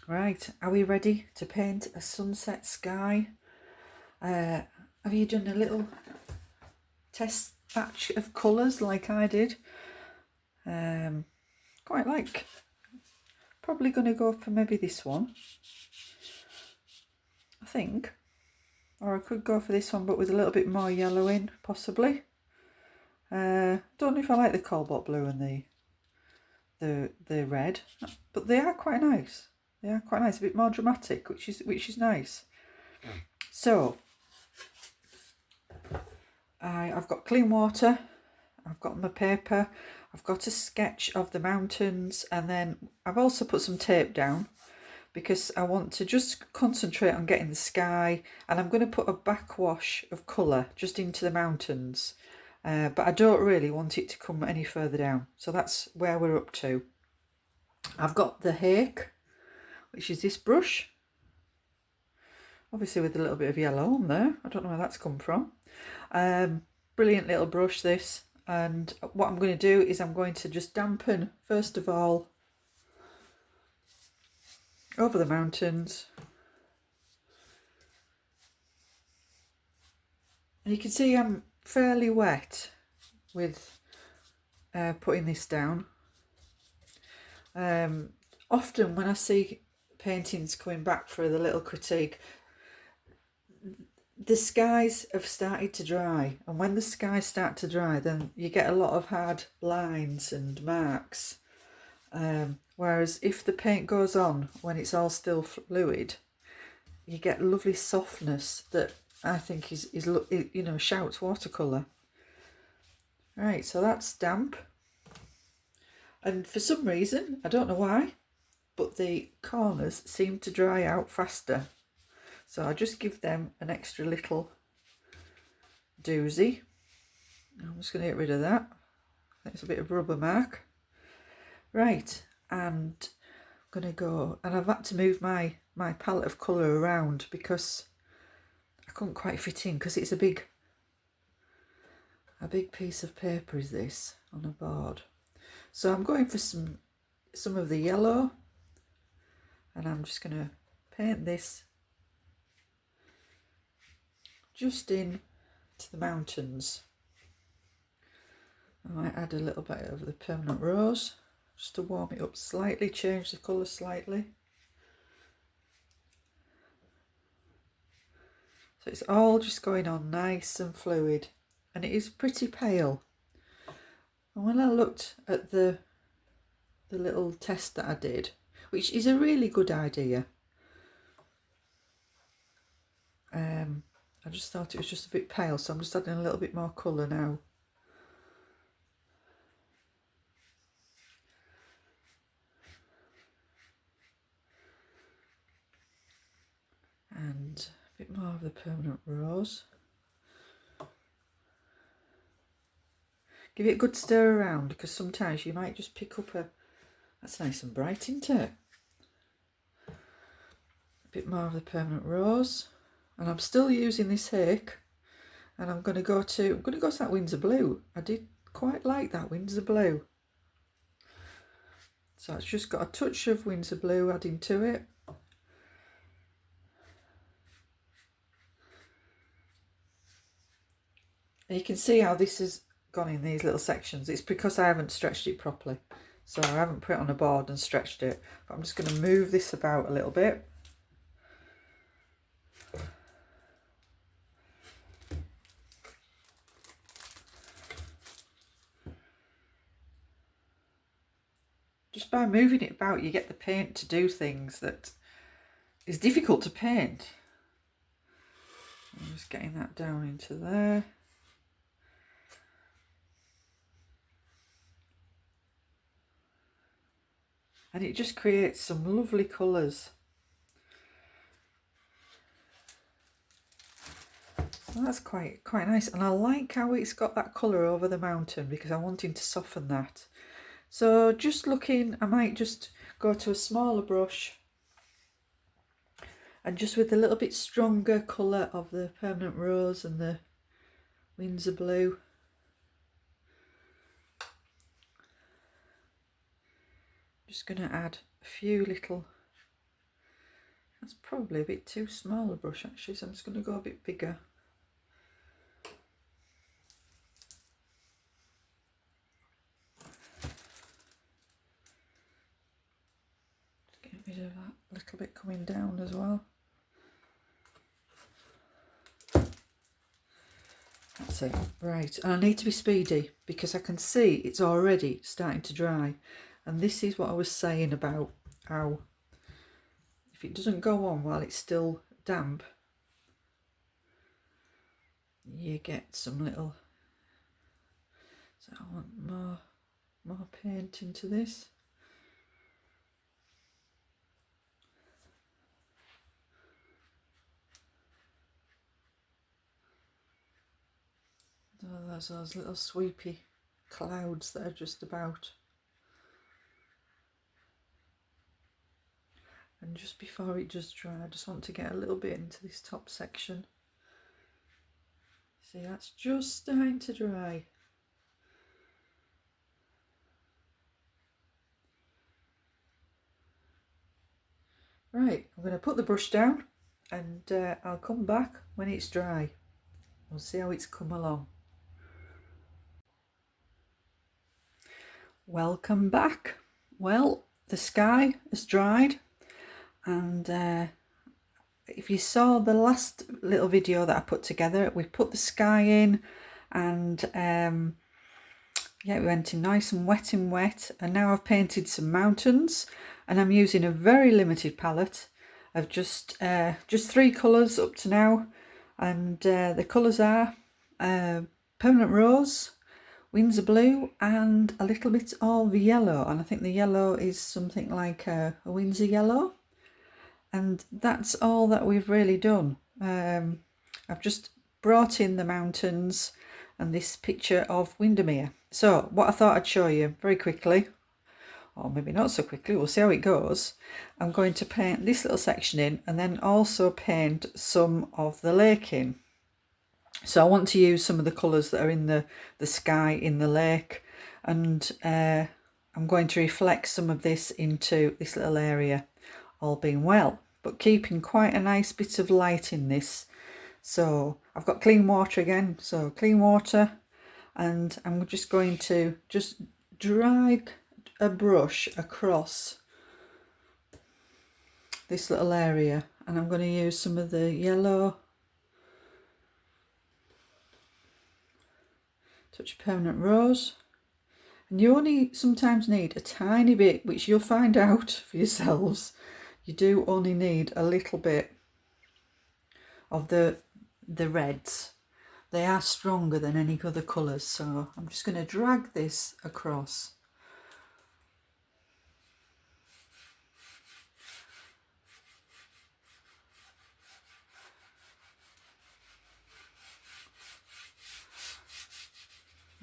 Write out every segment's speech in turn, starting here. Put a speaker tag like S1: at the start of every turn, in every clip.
S1: Right, are we ready to paint a sunset sky? Have you done a little test batch of colours like I did? Quite like. Probably going to go for maybe this one, I think. Or I could go for this one but with a little bit more yellow in, possibly. Don't know if I like the cobalt blue and the red, but they are quite nice. They are quite nice, a bit more dramatic, which is nice. So I've got clean water, I've got my paper, I've got a sketch of the mountains, and then I've also put some tape down because I want to just concentrate on getting the sky, and I'm going to put a backwash of colour just into the mountains, but I don't really want it to come any further down, so that's where we're up to. I've got the hake, which is this brush, obviously with a little bit of yellow on there. I don't know where that's come from. Brilliant little brush this, and what I'm going to do is I'm going to just dampen first of all over the mountains, and you can see I'm fairly wet with putting this down. Often when I see paintings coming back for the little critique, the skies have started to dry, and when the skies start to dry then you get a lot of hard lines and marks, whereas if the paint goes on when it's all still fluid, you get lovely softness that I think is you know, shouts watercolour. Right, so that's damp, and for some reason, I don't know why, but the corners seem to dry out faster. So I just give them an extra little doozy. I'm just going to get rid of that. That's a bit of rubber mark. Right, and I'm going to go, and I've had to move my palette of colour around because I couldn't quite fit in, because it's a big piece of paper is this on a board. So I'm going for some of the yellow, and I'm just going to paint this just in to the mountains. I might add a little bit of the permanent rose just to warm it up slightly, change the colour slightly. So it's all just going on nice and fluid, and it is pretty pale. And when I looked at the little test that I did, which is a really good idea, I just thought it was just a bit pale, so I'm just adding a little bit more colour now. And a bit more of the permanent rose. Give it a good stir around, because sometimes you might just pick up that's nice and bright, isn't it? A bit more of the permanent rose. And I'm still using this hake, and I'm going to go to that Windsor blue. I did quite like that Windsor blue. So it's just got a touch of Windsor blue adding to it. And you can see how this has gone in these little sections. It's because I haven't stretched it properly. So I haven't put it on a board and stretched it. But I'm just going to move this about a little bit. Just by moving it about, you get the paint to do things that is difficult to paint. I'm just getting that down into there. And it just creates some lovely colours. So that's quite nice, and I like how it's got that colour over the mountain because I'm wanting to soften that. So just looking, I might just go to a smaller brush and just with a little bit stronger colour of the permanent rose and the Windsor blue. Just going to add a few little That's probably a bit too small a brush actually, so I'm just going to go a bit bigger. Get rid of that little bit coming down as well. That's it. Right, and I need to be speedy because I can see it's already starting to dry. And this is what I was saying about how if it doesn't go on while it's still damp, you get some little... So I want more paint into this. Oh, there's those little sweepy clouds that are just about. And just before it does dry, I just want to get a little bit into this top section. See, that's just starting to dry. Right, I'm going to put the brush down and I'll come back when it's dry. We'll see how it's come along. Welcome back. Well, the sky has dried, and if you saw the last little video that I put together, we put the sky in, and yeah, we went in nice and wet, and now I've painted some mountains, and I'm using a very limited palette of just 3 colours up to now, and the colours are Permanent Rose, Windsor Blue, and a little bit of yellow, and I think the yellow is something like a Windsor yellow. And that's all that we've really done. I've just brought in the mountains and this picture of Windermere. So what I thought I'd show you very quickly, or maybe not so quickly, we'll see how it goes. I'm going to paint this little section in and then also paint some of the lake in. So I want to use some of the colours that are in the sky in the lake, and I'm going to reflect some of this into this little area, all being well, but keeping quite a nice bit of light in this. So I've got clean water again, so clean water, and I'm just going to just drag a brush across this little area, and I'm going to use some of the yellow, touch Permanent Rose, and you only sometimes need a tiny bit, which you'll find out for yourselves. You do only need a little bit of the reds. They are stronger than any other colours, so I'm just going to drag this across.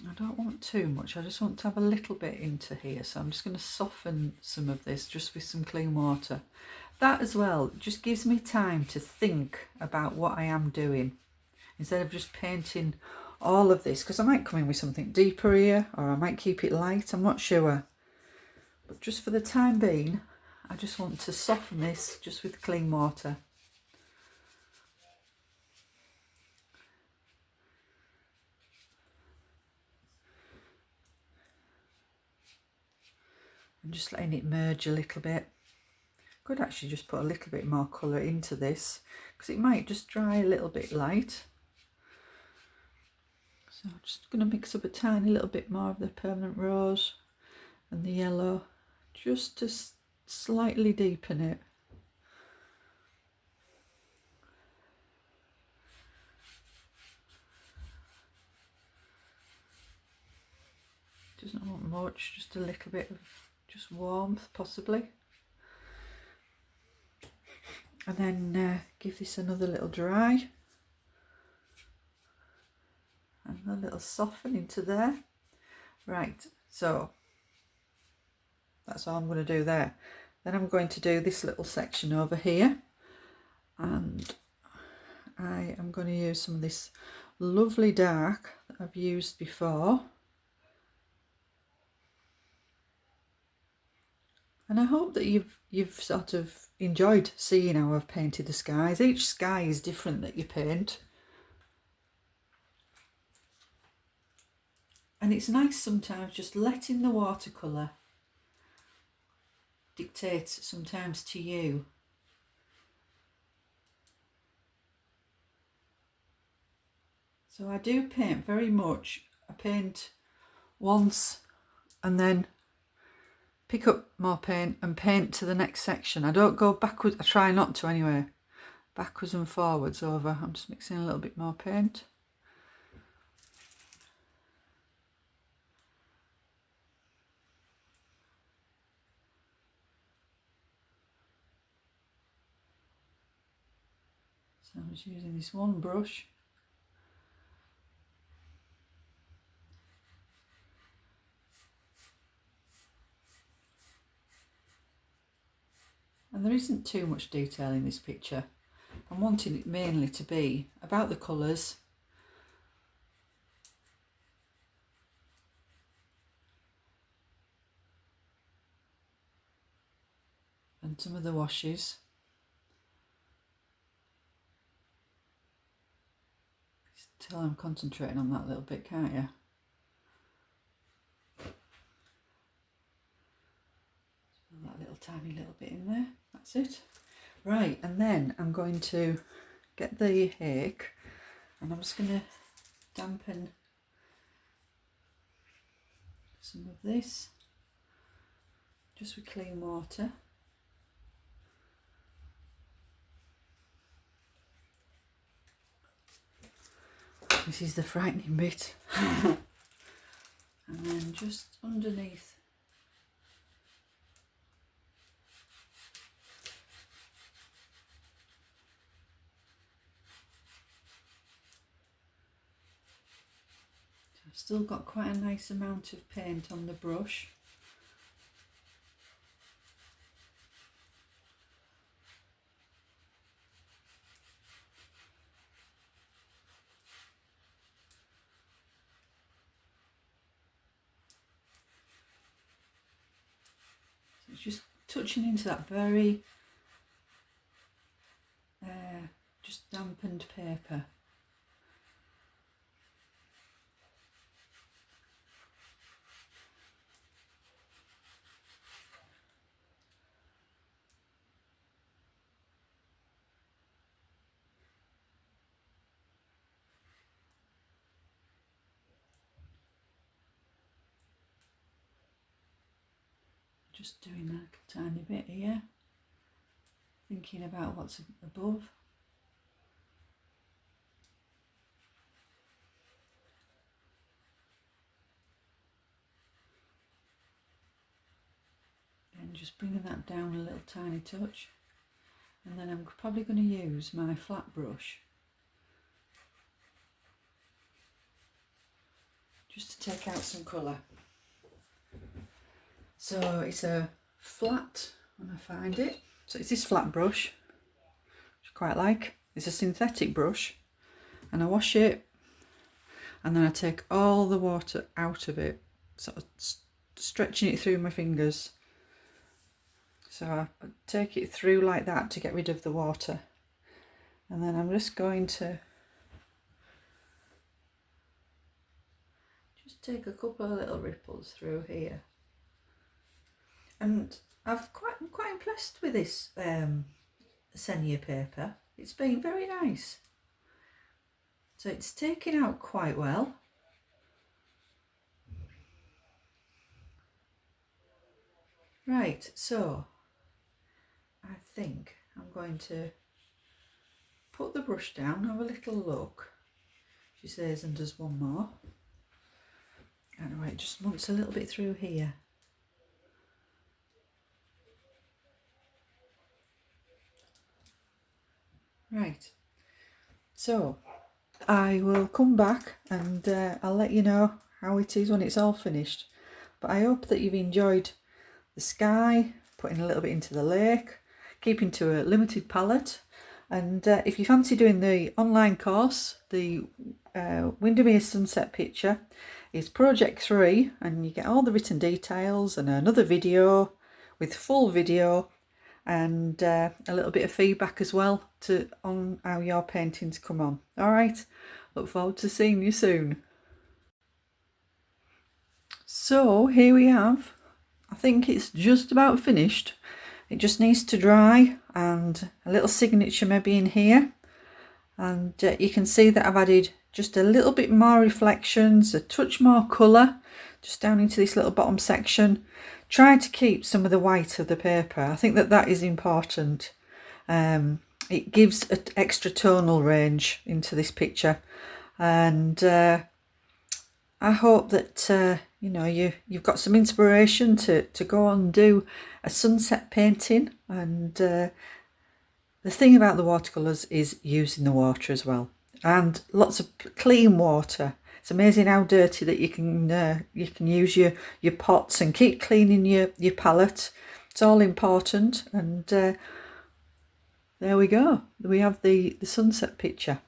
S1: I don't want too much, I just want to have a little bit into here, so I'm just going to soften some of this just with some clean water. That as well just gives me time to think about what I am doing, instead of just painting all of this, because I might come in with something deeper here, or I might keep it light, I'm not sure. But just for the time being, I just want to soften this just with clean water. And just letting it merge a little bit. Could actually just put a little bit more colour into this, because it might just dry a little bit light. So I'm just going to mix up a tiny little bit more of the Permanent Rose and the yellow, just to slightly deepen it. Doesn't want much, just a little bit of just warmth possibly. And then give this another little dry. And a little soften into there. Right, so that's all I'm going to do there. Then I'm going to do this little section over here. And I am going to use some of this lovely dark that I've used before. And I hope that you've you've sort of enjoyed seeing how I've painted the skies. Each sky is different that you paint. And it's nice sometimes just letting the watercolour dictate sometimes to you. So I do paint very much. I paint once and then pick up more paint and paint to the next section. I don't go backwards, I try not to anyway. Backwards and forwards over. I'm just mixing a little bit more paint. So I'm just using this one brush. And there isn't too much detail in this picture. I'm wanting it mainly to be about the colours, and some of the washes. Tell I'm concentrating on that little bit, can't you? Put that little tiny little bit in there. That's it. Right, and then I'm going to get the hake and I'm just going to dampen some of this just with clean water. This is the frightening bit. And then just underneath I've still got quite a nice amount of paint on the brush. So it's just touching into that very just dampened paper. Just doing that tiny bit here, thinking about what's above. And just bringing that down a little tiny touch. And then I'm probably going to use my flat brush just to take out some colour. So it's a flat, when I find it, so it's this flat brush, which I quite like. It's a synthetic brush, and I wash it and then I take all the water out of it, sort of stretching it through my fingers. So I take it through like that to get rid of the water, and then I'm just going to just take a couple of little ripples through here. And I'm quite impressed with this Senya paper. It's been very nice. So it's taken out quite well. Right, so I think I'm going to put the brush down, have a little look. She says, and does one more. Anyway, it just wants a little bit through here. Right, so I will come back and I'll let you know how it is when it's all finished. But I hope that you've enjoyed the sky, putting a little bit into the lake, keeping to a limited palette. And if you fancy doing the online course, the Windermere Sunset Picture is Project 3, and you get all the written details and another video with full video. and a little bit of feedback as well on how your paintings come on. All right, look forward to seeing you soon. So here we have, I think it's just about finished. It just needs to dry, and a little signature maybe in here, and you can see that I've added just a little bit more reflections, a touch more colour just down into this little bottom section. Try to keep some of the white of the paper. I think that is important. It gives an extra tonal range into this picture, and I hope that you know, you've got some inspiration to go on and do a sunset painting. And the thing about the watercolours is using the water as well, and lots of clean water. It's amazing how dirty that you can use your pots and keep cleaning your palette. It's all important. And there we go. We have the sunset picture.